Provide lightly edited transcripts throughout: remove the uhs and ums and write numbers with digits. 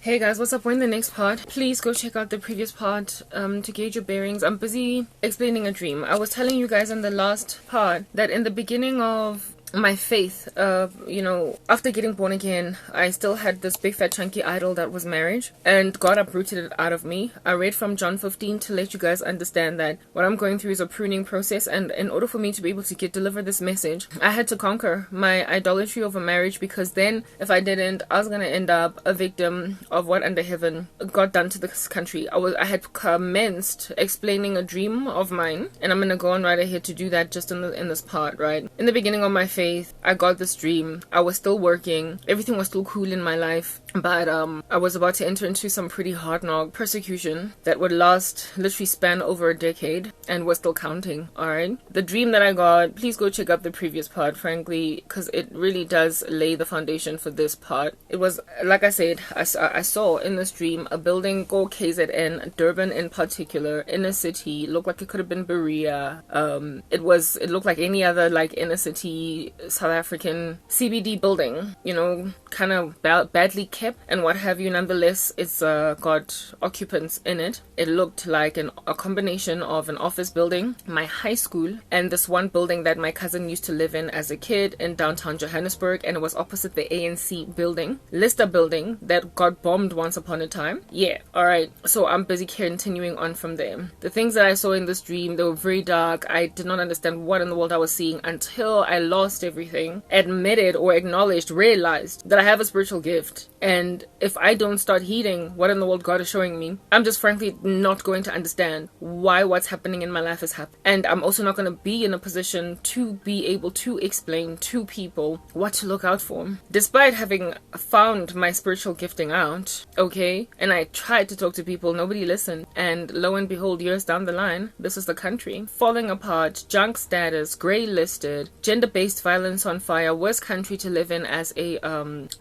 Hey guys, what's up? We're in the next part. Please go check out the previous part to gauge your bearings. I'm busy explaining a dream. I was telling you guys in the last part that in the beginning of my faith, after getting born again, I still had this big fat chunky idol that was marriage, and God uprooted it out of me. I read from John 15 to let you guys understand that what I'm going through is a pruning process, and in order for me to be able to deliver this message, I had to conquer my idolatry over marriage, because then if I didn't, I was gonna end up a victim of what under heaven got done to this country. I had commenced explaining a dream of mine, and I'm gonna go on right ahead to do that just in this part. Right in the beginning of my faith, I got this dream. I was still working. Everything was still cool in my life. But I was about to enter into some pretty hard knock persecution that would literally span over a decade and was still counting. Alright. The dream that I got, please go check out the previous part, frankly, because it really does lay the foundation for this part. It was, like I said, I saw in this dream a building go KZN, Durban in particular, in a city. Looked like it could have been Berea. It looked like any other inner city South African CBD building, kind of badly kept and what have you. Nonetheless, it's got occupants in it. It looked like a combination of an office building, my high school, and this one building that my cousin used to live in as a kid in downtown Johannesburg, and it was opposite the ANC building, Lister building, that got bombed once upon a time. Yeah, alright, so I'm busy continuing on from there. The things that I saw in this dream, they were very dark. I did not understand what in the world I was seeing until I lost everything, admitted or acknowledged, realized that I have a spiritual gift. And if I don't start heeding what in the world God is showing me, I'm just frankly not going to understand why what's happening in my life is happening. And I'm also not going to be in a position to be able to explain to people what to look out for. Despite having found my spiritual gifting out, okay, and I tried to talk to people, nobody listened. And lo and behold, years down the line, this is the country falling apart, junk status, grey listed, gender-based violence on fire, worst country to live in as a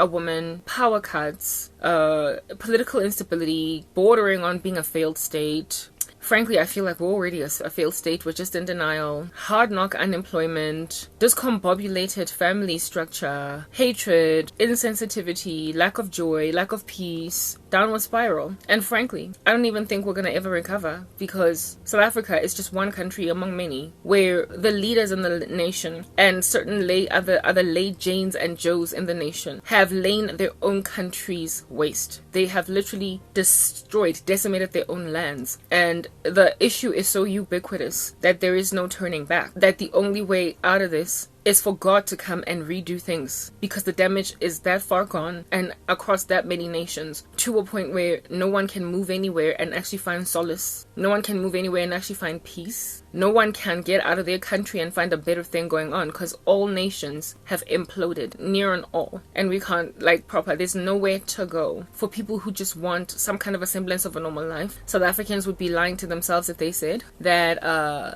woman, power cuts, political instability, bordering on being a failed state. Frankly, I feel like we're already a failed state. We're just in denial. Hard knock unemployment, discombobulated family structure, hatred, insensitivity, lack of joy, lack of peace, downward spiral. And frankly, I don't even think we're going to ever recover, because South Africa is just one country among many where the leaders in the nation and certain other lay Janes and Joes in the nation have lain their own countries waste. They have literally decimated their own lands. And the issue is so ubiquitous that there is no turning back. That the only way out of this is for God to come and redo things, because the damage is that far gone and across that many nations, to a point where no one can move anywhere and actually find solace. No one can move anywhere and actually find peace. No one can get out of their country and find a better thing going on, because all nations have imploded, near and all. And we can't, there's nowhere to go for people who just want some kind of a semblance of a normal life. South Africans would be lying to themselves if they said that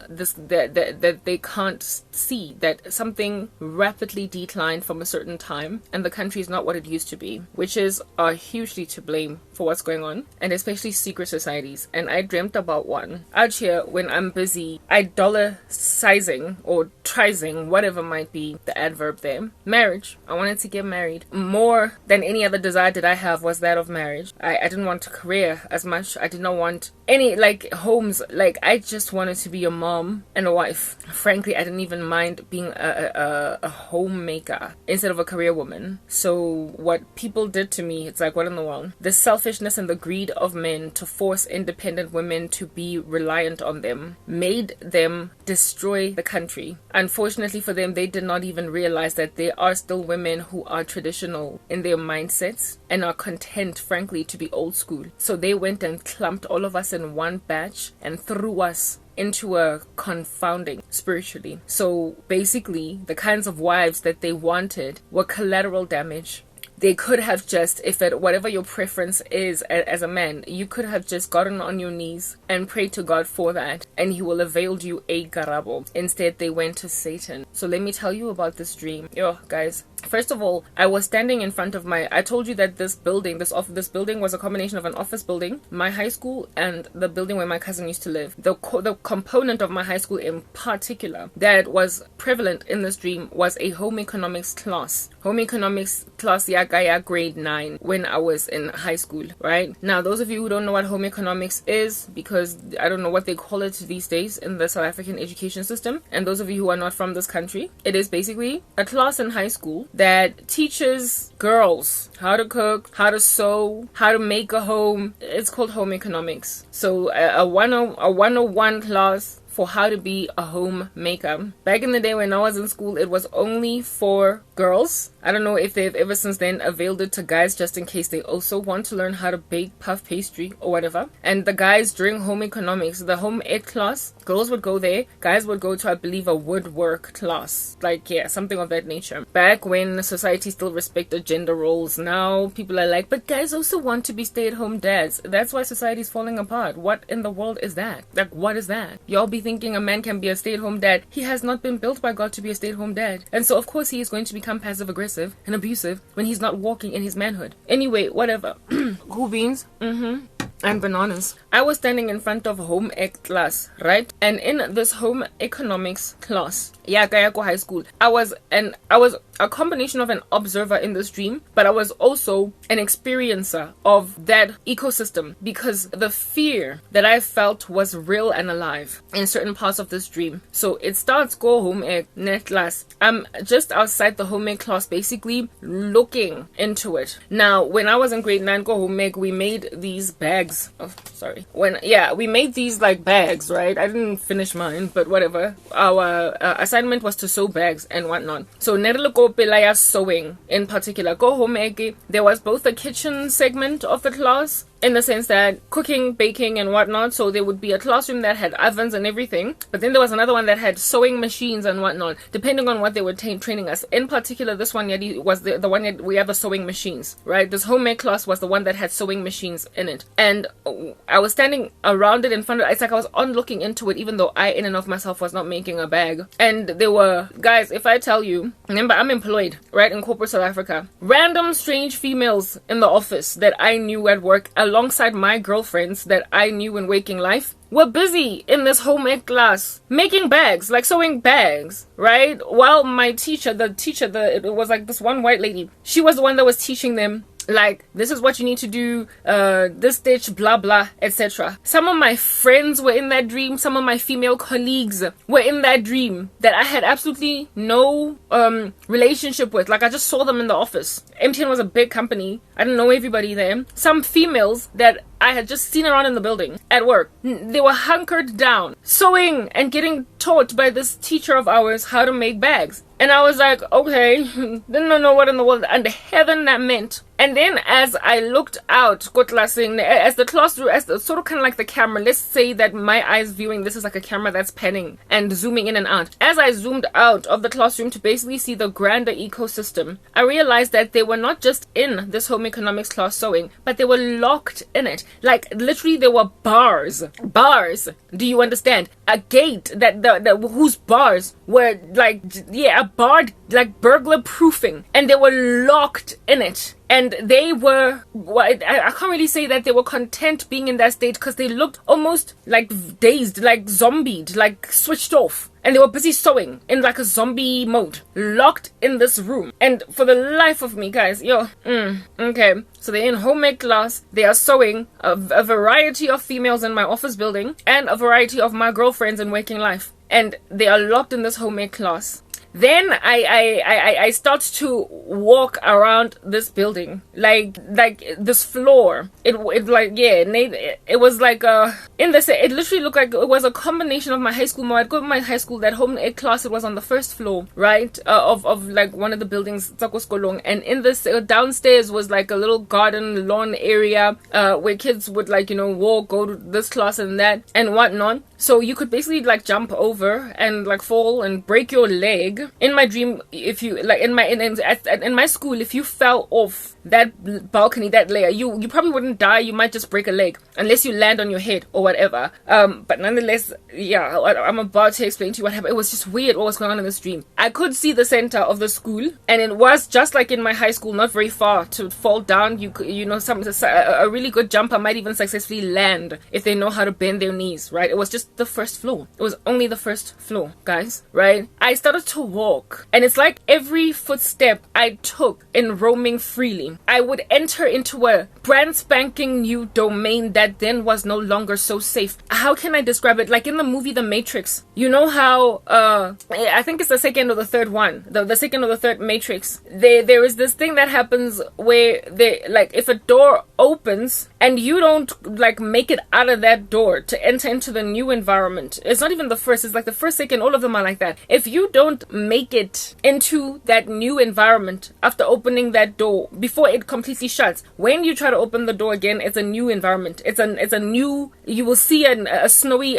that they can't see that something rapidly declined from a certain time and the country is not what it used to be, which is hugely to blame for what's going on, and especially secret societies. And I dreamt about one out here when I'm busy idolicizing or trizing, whatever might be the adverb there, marriage. I wanted to get married. More than any other desire did I have was that of marriage. I didn't want a career as much. I did not want any homes. I just wanted to be a mom and a wife. Frankly, I didn't even mind being a homemaker instead of a career woman. So what people did to me, it's what in the world? The selfishness and the greed of men to force independent women to be reliant on them made them destroy the country. Unfortunately for them, they did not even realize that there are still women who are traditional in their mindsets and are content, frankly, to be old school. So they went and clumped all of us in one batch and threw us into a confounding spiritually. So basically, the kinds of wives that they wanted were collateral damage. They could have just, whatever your preference is as a man, you could have just gotten on your knees and prayed to God for that, and he will avail you a garabo. Instead, they went to Satan. So let me tell you about this dream. Yo, guys, First of all, I was standing in front of I told you that this building was a combination of an office building, my high school, and the building where my cousin used to live. The component of my high school in particular that was prevalent in this dream was a home economics class home economics class yakaya grade 9 when I was in high school, right? Now, those of you who don't know what home economics is, because I don't know what they call it these days in the South African education system, and those of you who are not from this country, it is basically a class in high school that teaches girls how to cook, how to sew, how to make a home. It's called home economics. So a 101 class for how to be a homemaker. Back in the day when I was in school, it was only for girls. I don't know if they've ever since then availed it to guys just in case they also want to learn how to bake puff pastry or whatever. And the guys during home economics, the home ec class, girls would go there, guys would go to, I believe, a woodwork class. Like, yeah, something of that nature. Back when society still respected gender roles, now people are like, but guys also want to be stay-at-home dads. That's why society's falling apart. What in the world is that? Like, what is that? Y'all be thinking a man can be a stay-at-home dad. He has not been built by God to be a stay-at-home dad. And so, of course, he is going to become passive-aggressive and abusive when he's not walking in his manhood. Anyway, whatever. Cool beans. And bananas. I was standing in front of home ec class, right? And in this home economics class, Kayako High School, I was a combination of an observer in this dream, but I was also an experiencer of that ecosystem, because the fear that I felt was real and alive in certain parts of this dream. So it starts go home ec net class. I'm just outside the home ec class, basically looking into it. Now, when I was in grade 9 go home ec, we made these bags. Oh, sorry. We made these like bags, right? I didn't finish mine, but whatever. Our assignment was to sew bags and whatnot. So Nereloko Pelaya sewing in particular. Go home eke. There was both a kitchen segment of the class, in the sense that cooking, baking, and whatnot. So there would be a classroom that had ovens and everything, but then there was another one that had sewing machines and whatnot, depending on what they were training us. In particular, this one was the one that we have the sewing machines, right? This home ec class was the one that had sewing machines in it, and I was standing around it in front of it. It's like I was on looking into it, even though I in and of myself was not making a bag. And there were, guys, if I tell you, remember I'm employed, right, in corporate South Africa, random strange females in the office that I knew at work, alongside my girlfriends that I knew in waking life, were busy in this home ec class making bags, like sewing bags, right? While my teacher, it was like this one white lady, she was the one that was teaching them, like, this is what you need to do, this stitch, blah blah, etc. Some of my friends were in that dream. Some of my female colleagues were in that dream that I had absolutely no relationship with. Like, I just saw them in the office. MTN was a big company. I didn't know everybody there. Some females that I had just seen around in the building at work, they were hunkered down, sewing and getting taught by this teacher of ours how to make bags. And I was like, okay, didn't know what in the world under heaven that meant. And then as I looked out, as the classroom, as the sort of kind of like the camera, let's say that my eyes viewing this is like a camera that's panning and zooming in and out. As I zoomed out of the classroom to basically see the grander ecosystem, I realized that they were not just in this home economics class sewing, but they were locked in it. Like, literally there were bars. Do you understand? A gate whose bars were like, yeah, barred, like burglar proofing, and they were locked in it. And they were, I can't really say that they were content being in that state, because they looked almost like dazed, like zombied, like switched off. And they were busy sewing in like a zombie mode, locked in this room. And for the life of me, guys, okay. So they're in home ec class, they are sewing, a variety of females in my office building, and a variety of my girlfriends in waking life. And they are locked in this home ec class. Then I start to walk around this building, like this floor. It was like it literally looked like it was a combination of my high school. I'd go to my high school, that home ec class, it was on the first floor, right, of like one of the buildings, and in this downstairs was like a little garden lawn area where kids would walk, go to this class and that and whatnot. So you could basically like jump over and like fall and break your leg. In my dream, if you like in my school, if you fell off that balcony, that layer, you probably wouldn't die. You might just break a leg unless you land on your head or whatever. But nonetheless, yeah, I'm about to explain to you what happened. It was just weird what was going on in this dream. I could see the center of the school, and it was just like in my high school, not very far to fall down. A really good jumper might even successfully land if they know how to bend their knees, right? It was just just the first floor. It was only the first floor, guys, right? I started to walk, and it's like every footstep I took in roaming freely, I would enter into a brand spanking new domain that then was no longer so safe. How can I describe it? Like in the movie The Matrix, you know how I think it's the second or the third one, the second or the third Matrix, there is this thing that happens where they, like, if a door opens and you don't like make it out of that door to enter into the new environment, it's not even the first, it's like the first, second, all of them are like that. If you don't make it into that new environment after opening that door before it completely shuts, when you try to open the door again, it's a new environment. It's a new, you will see a snowy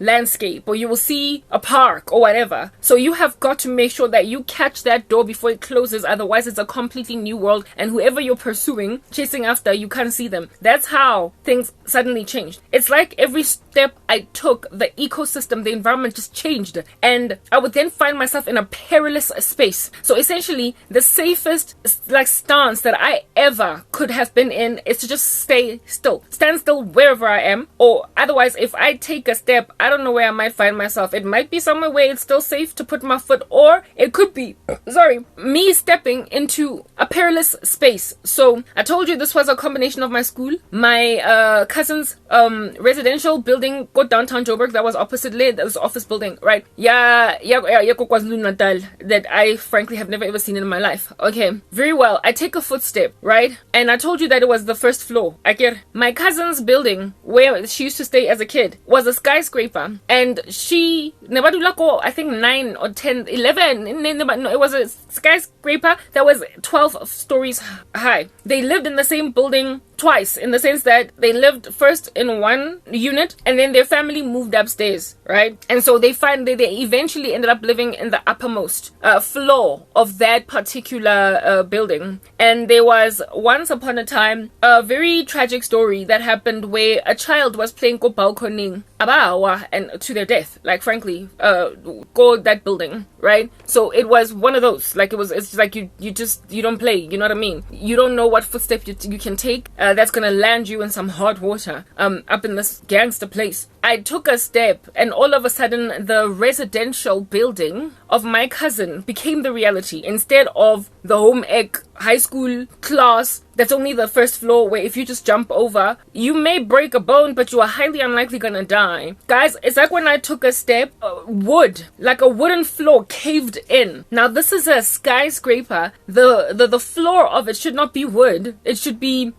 landscape, or you will see a park or whatever. So you have got to make sure that you catch that door before it closes, otherwise it's a completely new world, and whoever you're pursuing, chasing after, you can't see them. That's how things suddenly changed. It's like every step I took, the ecosystem, the environment just changed, and I would then find myself in a perilous space. So essentially, the safest like stance that I ever could have been in is to just stand still wherever I am, or otherwise, if I take a step, I don't know where I might find myself. It might be somewhere where it's still safe to put my foot, or it could be, me stepping into a perilous space. So I told you this was a combination of my school, my cousin's residential building, go downtown Joburg, that was opposite Lid, that was office building, right? Yeah, KwaZulu Natal, that I frankly have never ever seen in my life. Okay, very well. I take a footstep, right? And I told you that it was the first floor. My cousin's building, where she used to stay as a kid, was a skyscraper, and she, I think 9 or 10, 11, no, it was a skyscraper that was 12 stories high. They lived in the same building twice, in the sense that they lived first in one unit and then their family moved upstairs, right? And so they eventually ended up living in the uppermost floor of that particular building. And there was once upon a time a very tragic story that happened where a child was playing go balcony abawa and to their death, like frankly, go that building, right? So it was one of those, like it's like you don't play, you know what I mean? You don't know what footstep you can take that's gonna land you in some hot water up in this gangster place. I took a step, and all of a sudden the residential building of my cousin became the reality, instead of the home ec high school class that's only the first floor, where if you just jump over, you may break a bone, but you are highly unlikely gonna die. Guys, it's like when I took a step, wood, like a wooden floor caved in. Now this is a skyscraper. The floor of it should not be wood. It should be,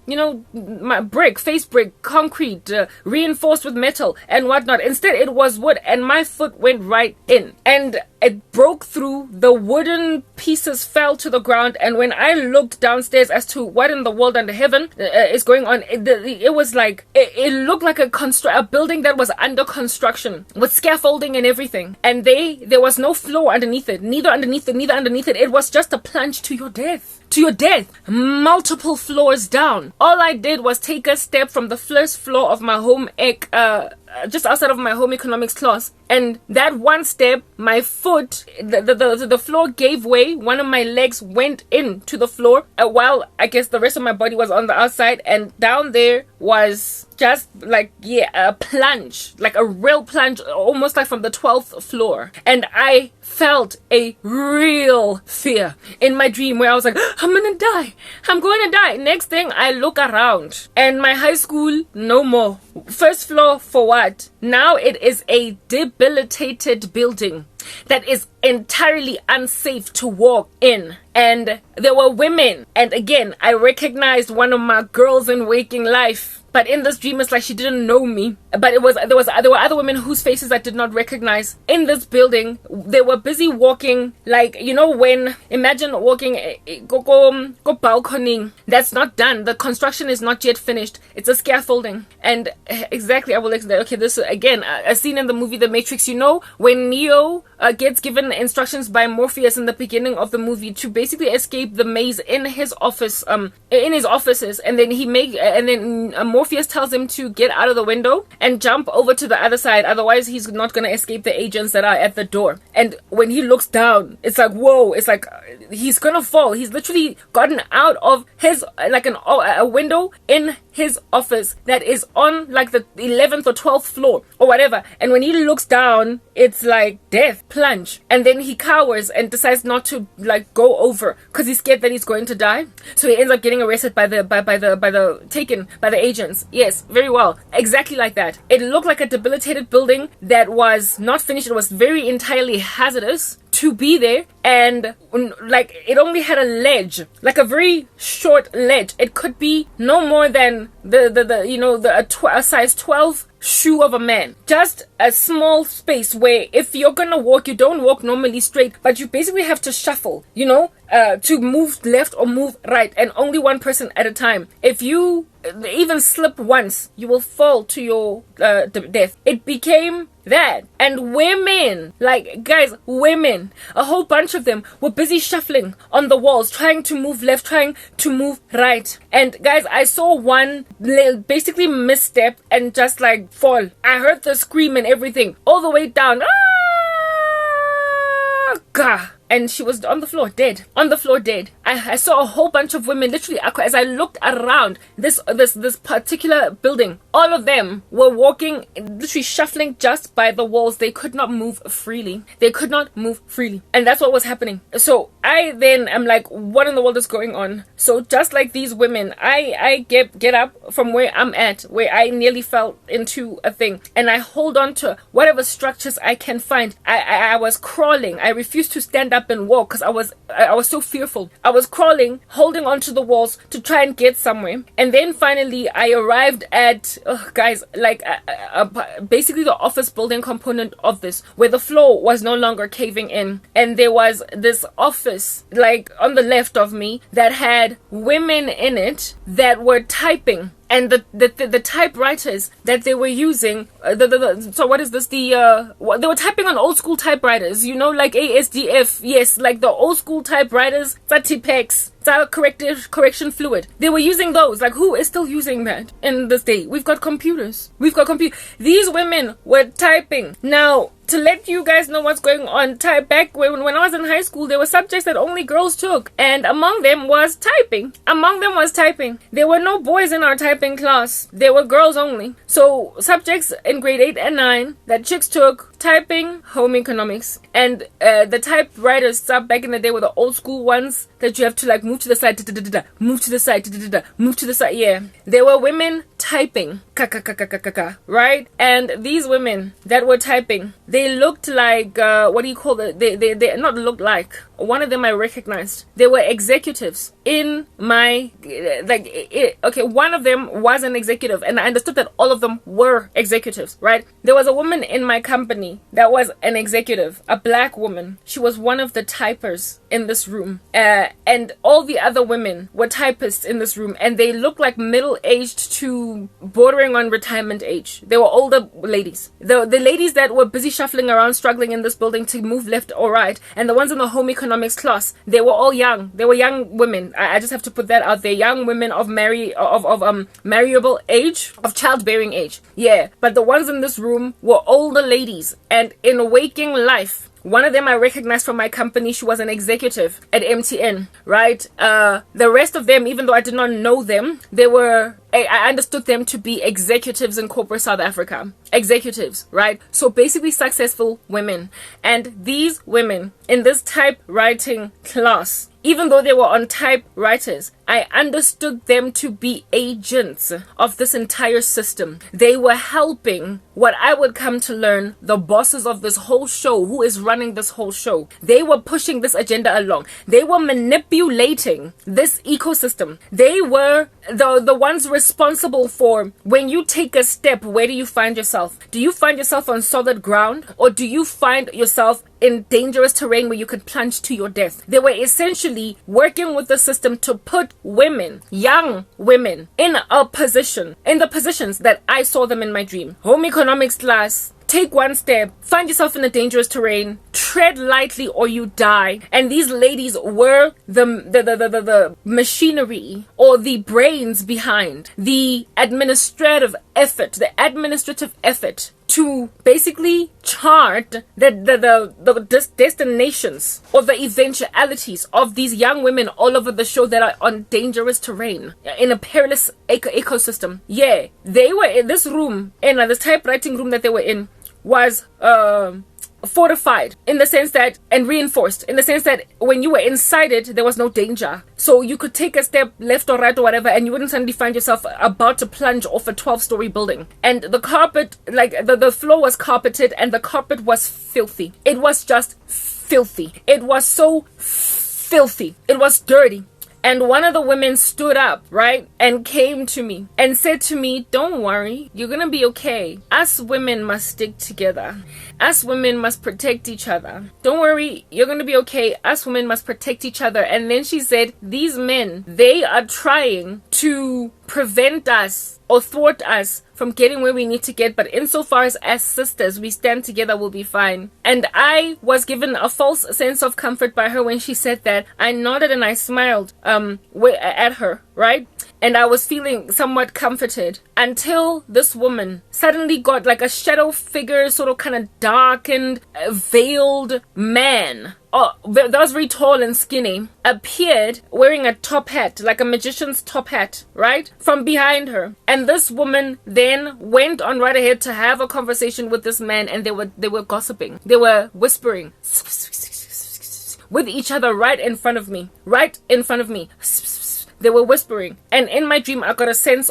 my brick, face brick, concrete, reinforced with metal and whatnot. Instead, it was wood, and my foot went right in, and it broke through. The wooden pieces fell to the ground, and when I looked downstairs as to what in the world under heaven is going on, it was like it looked like a building that was under construction with scaffolding and everything, and there was no floor underneath it, neither underneath it. It was just a plunge to your death. Multiple floors down. All I did was take a step from the first floor of my home ec, just outside of my home economics class, and that one step, my foot, the floor gave way. One of my legs went into the floor, while I guess the rest of my body was on the outside, and down there was just like a plunge, like a real plunge, almost like from the 12th floor. And I felt a real fear in my dream, where I was like, I'm going to die. Next thing, I look around, and my high school, no more. First floor for what? Now it is a debilitated building that is entirely unsafe to walk in. And there were women, and again, I recognized one of my girls in waking life. But in this dream, it's like she didn't know me. But there were other women whose faces I did not recognize in this building. They were busy walking, like, imagine walking, go balcony. That's not done. The construction is not yet finished. It's a scaffolding. And exactly, I will explain. Okay, this again, a scene in the movie The Matrix. When Neo gets given instructions by Morpheus in the beginning of the movie to basically escape the maze in his office, in his offices, and then Morpheus tells him to get out of the window and jump over to the other side, otherwise he's not going to escape the agents that are at the door. And when he looks down, it's like, whoa, it's like he's gonna fall. He's literally gotten out of his, like a window in his office that is on like the 11th or 12th floor or whatever. And when he looks down, it's like death, plunge. And then he cowers and decides not to like go over because he's scared that he's going to die. So he ends up getting arrested by the agents. Yes, very well. Exactly like that. It looked like a debilitated building that was not finished. It was very entirely hazardous to be there, and like it only had a ledge, like a very short ledge. It could be no more than a size 12 shoe of a man. Just a small space where if you're gonna walk, you don't walk normally straight, but you basically have to shuffle, to move left or move right, and only one person at a time. If you even slip once, you will fall to your death. It became that. And women, like guys, women, a whole bunch of them were busy shuffling on the walls, trying to move left, trying to move right. And guys, I saw one basically misstep and just like fall. I heard the scream and everything all the way down. Ah! And she was on the floor dead. I saw a whole bunch of women literally as I looked around this particular building. All of them were walking, literally shuffling just by the walls. They could not move freely. And that's what was happening. So I then am like, what in the world is going on? So just like these women, I get up from where I'm at, where I nearly fell into a thing, and I hold on to whatever structures I can find. I was crawling. I refused to stand up and walk because I was so fearful. I was crawling, holding onto the walls to try and get somewhere. And then finally I arrived at basically the office building component of this, where the floor was no longer caving in, and there was this office like on the left of me that had women in it that were typing. And the typewriters that they were using, so what is this? They were typing on old school typewriters, like ASDF, yes, like the old school typewriters, Tipex, correction fluid. They were using those. Like, who is still using that in this day? We've got computers. These women were typing. Now, to let you guys know what's going on, back when I was in high school, there were subjects that only girls took, and among them was typing. There were no boys in our typing class. There were girls only. So subjects in grade 8 and 9 that chicks took: typing, home economics, and the typewriters back in the day were the old school ones that you have to like move to the side, move to the side, move to the side. Yeah, there were women typing, right? And these women that were typing, they looked like what do you call it? They not looked like. One of them I recognized. They were executives in my okay, one of them was an executive, and I understood that all of them were executives, right? There was a woman in my company that was an executive, a black woman. She was one of the typers in this room, and all the other women were typists in this room, and they looked like middle-aged to bordering on retirement age. They were older ladies. The ladies that were busy shuffling around, struggling in this building to move left or right, and the ones in the home economics class, they were all young. They were young women. I just have to put that out there. Young women of marriable age, of childbearing age. Yeah, but the ones in this room were older ladies, and in waking life, one of them I recognized from my company. She was an executive at MTN, right? The rest of them, even though I did not know them, I understood them to be executives in corporate South Africa. Executives, right? So basically successful women. And these women in this typewriting class, even though they were on typewriters, I understood them to be agents of this entire system. They were helping what I would come to learn the bosses of this whole show, who is running this whole show. They were pushing this agenda along. They were manipulating this ecosystem. They were the ones responsible for when you take a step, where do you find yourself? Do you find yourself on solid ground, or do you find yourself in dangerous terrain where you could plunge to your death? They were essentially working with the system to put women, young women, in the positions that I saw them in my dream. Home economics class, take one step, find yourself in a dangerous terrain, tread lightly or you die. And these ladies were the machinery or the brains behind the administrative effort to basically chart the destinations or the eventualities of these young women all over the show that are on dangerous terrain in a perilous ecosystem. Yeah, they were in this room, in this typewriting room that they were in was fortified in the sense that, and reinforced in the sense that when you were inside it, there was no danger. So you could take a step left or right or whatever, and you wouldn't suddenly find yourself about to plunge off a 12-story building. And the carpet, like the floor was carpeted, and the carpet was filthy. It was just filthy. It was so filthy. It was dirty. And one of the women stood up, right, and came to me and said to me, don't worry, you're going to be okay. Us women must stick together. Us women must protect each other. Don't worry, you're going to be okay. Us women must protect each other. And then she said, these men, they are trying to prevent us or thwart us from getting where we need to get, but insofar as sisters we stand together, we'll be fine. And I was given a false sense of comfort by her when she said that. I nodded and I smiled at her, right? And I was feeling somewhat comforted until this woman suddenly got like a shadow figure, sort of kind of darkened, veiled man. That was very tall and skinny, appeared wearing a top hat, like a magician's top hat, right? From behind her. And this woman then went on right ahead to have a conversation with this man, and they were gossiping. They were whispering with each other right in front of me. Right in front of me. They were whispering, and in my dream, I got a sense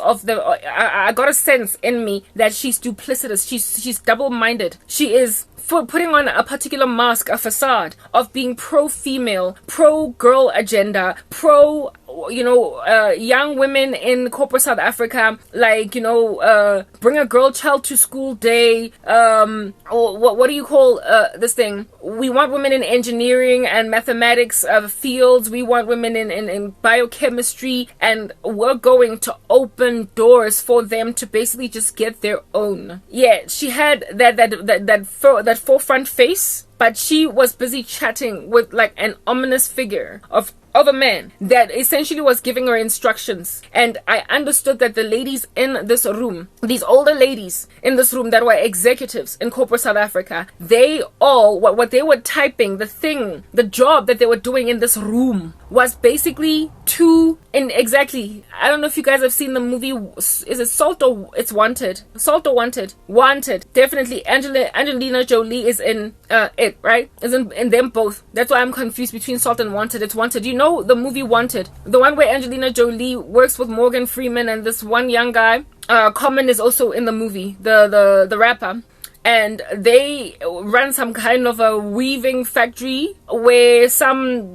in me that she's duplicitous. She's double-minded. She is putting on a particular mask, a facade of being pro-female, pro-girl agenda, pro, young women in corporate South Africa, like, bring a girl child to school day, or what do you call this thing? We want women in engineering and mathematics fields. We want women in biochemistry, and we're going to open doors for them to basically just get their own. Yeah, she had that forefront face, but she was busy chatting with like an ominous figure of a man that essentially was giving her instructions. And I understood that the ladies in this room, these older ladies in this room that were executives in corporate South Africa, they all, what they were typing, the job that they were doing in this room was basically I don't know if you guys have seen the movie, is it Salt or it's Wanted? Salt or Wanted? Wanted. Definitely. Angelina Jolie is in it, right? Is in them both. That's why I'm confused between Salt and Wanted. It's Wanted. You know the movie Wanted? The one where Angelina Jolie works with Morgan Freeman and this one young guy. Common is also in the movie, the rapper. And they run some kind of a weaving factory where some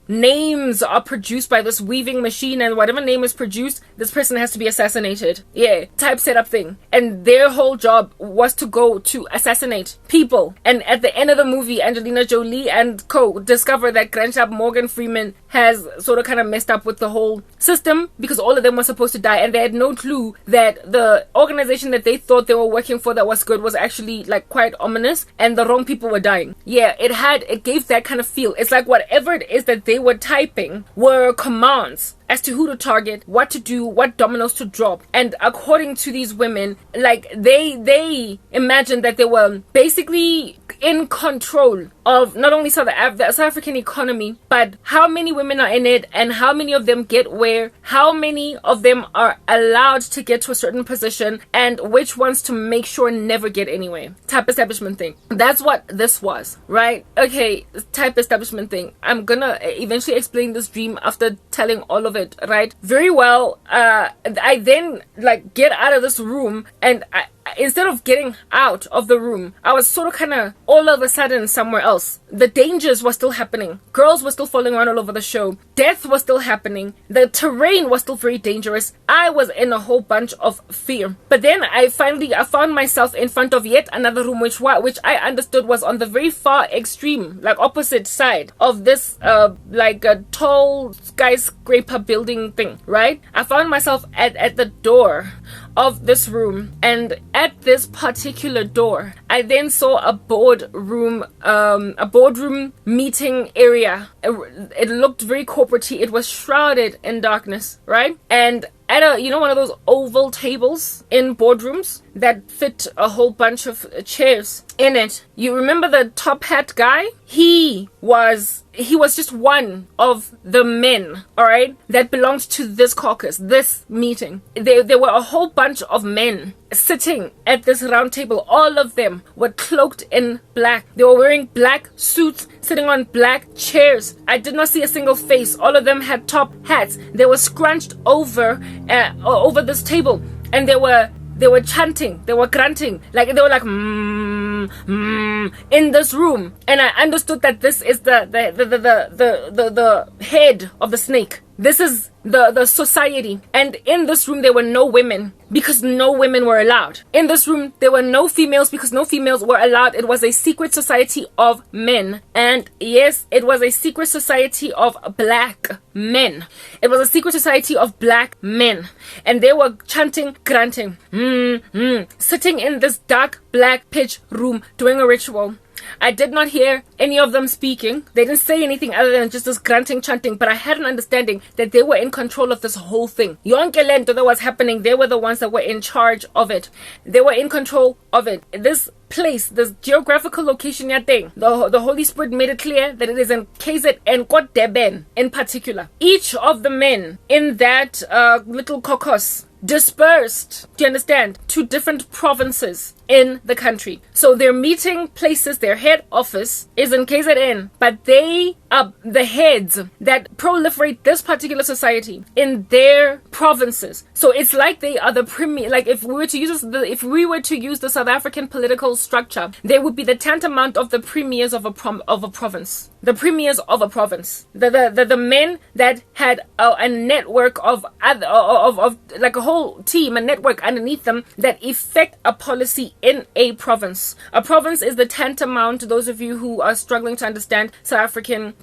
names are produced by this weaving machine, and whatever name is produced, this person has to be assassinated. Yeah, type setup thing. And their whole job was to go to assassinate people. And at the end of the movie, Angelina Jolie and co discover that Grandchap Morgan Freeman has sort of kind of messed up with the whole system, because all of them were supposed to die, and they had no clue that the organization that they thought they were working for that was good was actually like quite ominous, and the wrong people were dying. Yeah, it gave that kind of feel. It's like whatever it is that they were typing were commands as to who to target, what to do, what dominoes to drop. And according to these women, like they imagined that they were basically in control of not only the South African economy, but how many women are in it and how many of them get where, how many of them are allowed to get to a certain position, and which ones to make sure never get anywhere. Type establishment thing. That's what this was, right? Okay, type establishment thing. I'm gonna eventually explain this dream after telling all of it, right? Very well. I then get out of this room, and instead of getting out of the room, I was sort of kind of all of a sudden somewhere else. The dangers were still happening. Girls were still falling around all over the show. Death was still happening. The terrain was still very dangerous. I was in a whole bunch of fear. But then I found myself in front of yet another room, which I understood was on the very far extreme, opposite side of this, a tall skyscraper building thing, right? I found myself at the door of this room, and at this particular door, I then saw a boardroom meeting area. It looked very corporate-y. It was shrouded in darkness, right? And at one of those oval tables in boardrooms that fit a whole bunch of chairs in it. You remember the top hat guy? He was just one of the men, all right, that belonged to this caucus, this meeting. There were a whole bunch of men sitting at this round table. All of them were cloaked in black. They were wearing black suits, sitting on black chairs. I did not see a single face. All of them had top hats. They were scrunched over this table, and they were chanting, they were grunting, they were like in this room. And I understood that this is the head of the snake. This is the society. And in this room there were no women, because no women were allowed. In this room there were no females, because no females were allowed. It was a secret society of men. And yes, it was a secret society of black men. It was a secret society of black men. And they were chanting, grunting, sitting in this dark black pitch room doing a ritual. I did not hear any of them speaking. They didn't say anything other than just this grunting, chanting, but I had an understanding that they were in control of this whole thing. Yonke lento that was happening, they were the ones that were in charge of it. They were in control of it. This place, this geographical location thing, the Holy Spirit made it clear that it is in KZN, Kot Deben in particular. Each of the men in that little caucus dispersed, do you understand, to different provinces in the country. So their meeting places, their head office is in KZN, but they are the heads that proliferate this particular society in their provinces. So it's like they are the premier. Like if we were to use the South African political structure, they would be the tantamount of the premiers of a province. The premiers of a province, the men that had a network of like a whole team, a network underneath them that effect a policy in a province. A province is the tantamount, to those of you who are struggling to understand South African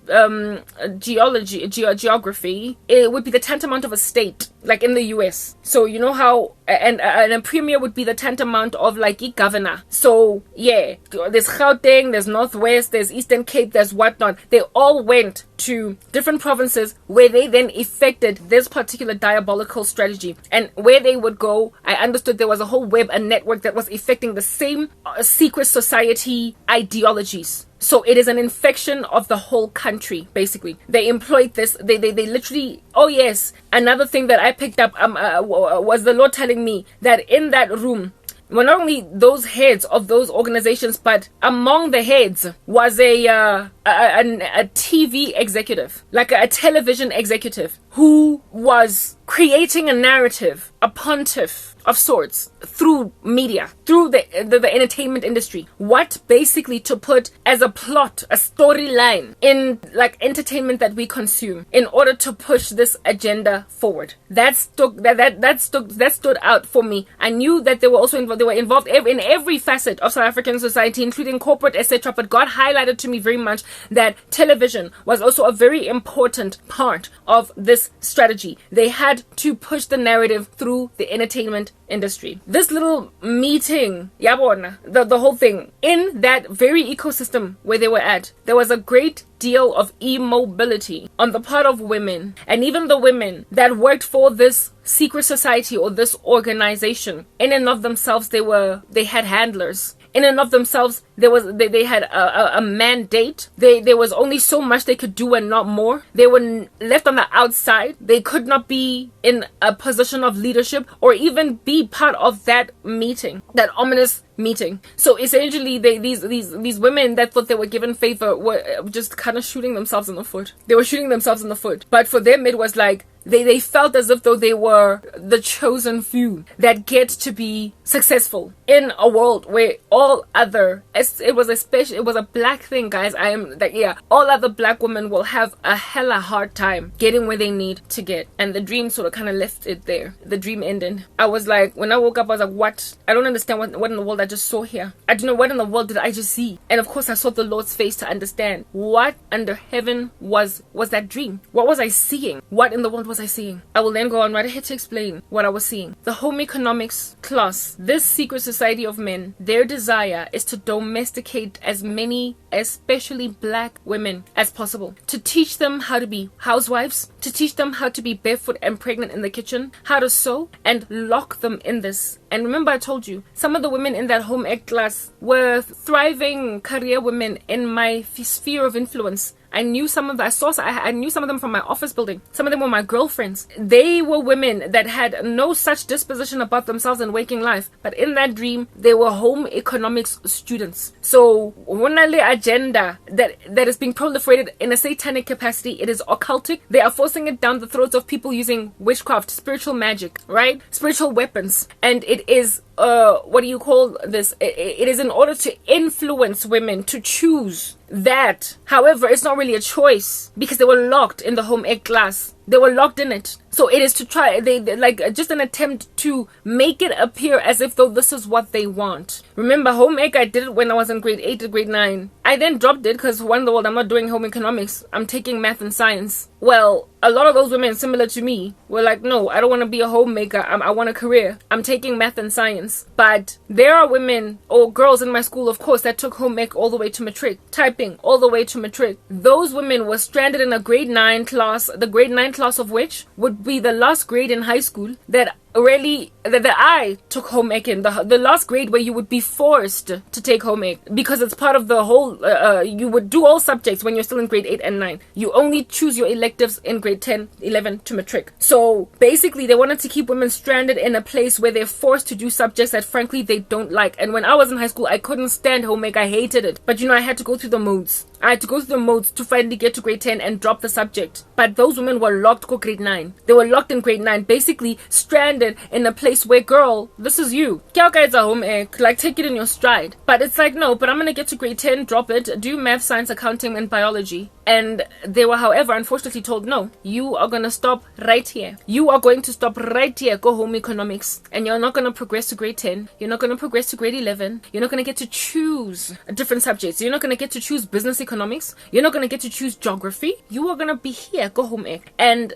geography, it would be the tantamount of a state, like in the US. So you know how, and a premier would be the tantamount of like a governor. So yeah, there's Gauteng, there's Northwest, there's Eastern Cape, there's whatnot. They all went to different provinces where they then effected this particular diabolical strategy. And where they would go, I understood there was a whole web, a network that was effecting the same secret society ideologies. So it is an infection of the whole country, basically. They employed this, they literally, oh yes, another thing that I picked up was the Lord telling me that in that room, well, not only those heads of those organizations, but among the heads was a TV executive, like a television executive, who was creating a narrative, a pontiff of sorts, through media, through the entertainment industry. What basically to put as a plot, a storyline in like entertainment that we consume in order to push this agenda forward. That stood out for me. I knew that they were also involved. They were involved in every facet of South African society, including corporate, etc. But God highlighted to me very much that television was also a very important part of this strategy. They had to push the narrative through the entertainment industry. This little meeting, yabona, the whole thing, in that very ecosystem where they were at, there was a great deal of immobility on the part of women, and even the women that worked for this secret society or this organization. In and of themselves, they had handlers. In and of themselves, they had a mandate. There was only so much they could do and not more. They were left on the outside. They could not be in a position of leadership or even be part of that meeting, that ominous meeting. So essentially, these women that thought they were given favor were just kind of shooting themselves in the foot. They were shooting themselves in the foot. But for them, it was like they felt as if though they were the chosen few that get to be successful in a world where all other, it was a black thing, guys. I am like, yeah, all other black women will have a hella hard time getting where they need to get. And the dream sort of kind of left it there. The dream ended. I was like, when I woke up, I was like, what? I don't understand what in the world I just saw here. I don't know what in the world did I just see. And of course, I saw the Lord's face to understand what under heaven was that dream. What was I seeing? What in the world was I seeing? I will then go on right ahead to explain what I was seeing. The home economics class, this secret society of men, their desire is to domesticate as many, especially black women, as possible. To teach them how to be housewives, to teach them how to be barefoot and pregnant in the kitchen, how to sew, and lock them in this. And remember, I told you, some of the women in that home ec class were thriving career women in my sphere of influence. I knew some of them. I knew some of them from my office building. Some of them were my girlfriends. They were women that had no such disposition about themselves in waking life. But in that dream, they were home economics students. So, one agenda that is being proliferated in a satanic capacity, it is occultic. They are forcing it down the throats of people using witchcraft, spiritual magic, right? Spiritual weapons. And it is what do you call this? It is in order to influence women to choose that. However, it's not really a choice because they were locked in the home ec class. They were locked in it. So it is to try, they like just an attempt to make it appear as if though this is what they want. Remember, home ec, I did it when I was in grade 8 to grade 9. I then dropped it because one in the world, I'm not doing home economics. I'm taking math and science. Well, a lot of those women similar to me were like, no, I don't want to be a homemaker. I want a career. I'm taking math and science. But there are women or girls in my school, of course, that took home ec all the way to matric. Typing all the way to matric. Those women were stranded in a grade 9 class, the grade 9 class of which would be the last grade in high school that I took home ec in, the last grade where you would be forced to take home ec because it's part of the whole, you would do all subjects when you're still in grade 8 and 9. You only choose your electives in grade 10, 11 to matric. So basically they wanted to keep women stranded in a place where they're forced to do subjects that frankly they don't like. And when I was in high school, I couldn't stand home ec. I hated it. But I had to go through the modes. I had to go through the modes to finally get to grade 10 and drop the subject. But those women were locked to grade 9. They were locked in grade 9, basically stranded in a place where, girl, this is you. It's a home ec, like take it in your stride. But it's like, no, but I'm gonna get to grade 10, drop it, do math, science, accounting, and biology. And they were, however, unfortunately told, no, you are gonna stop right here. You are going to stop right here, go home economics. And you're not gonna progress to grade 10. You're not gonna progress to grade 11. You're not gonna get to choose different subjects. You're not gonna get to choose business economics. You're not gonna get to choose geography. You are gonna be here, go home ec. And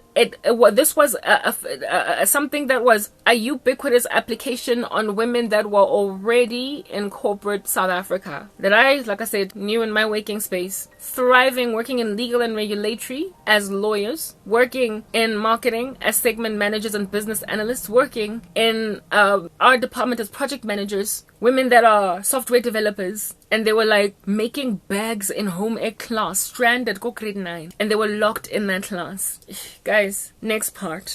this was something that was a ubiquitous application on women that were already in corporate South Africa. That I, like I said, knew in my waking space. Thriving, working in legal and regulatory as lawyers, working in marketing as segment managers and business analysts, working in our department as project managers, women that are software developers, and they were like making bags in home ec class, stranded, go grade 9, and they were locked in that class. Guys, next part.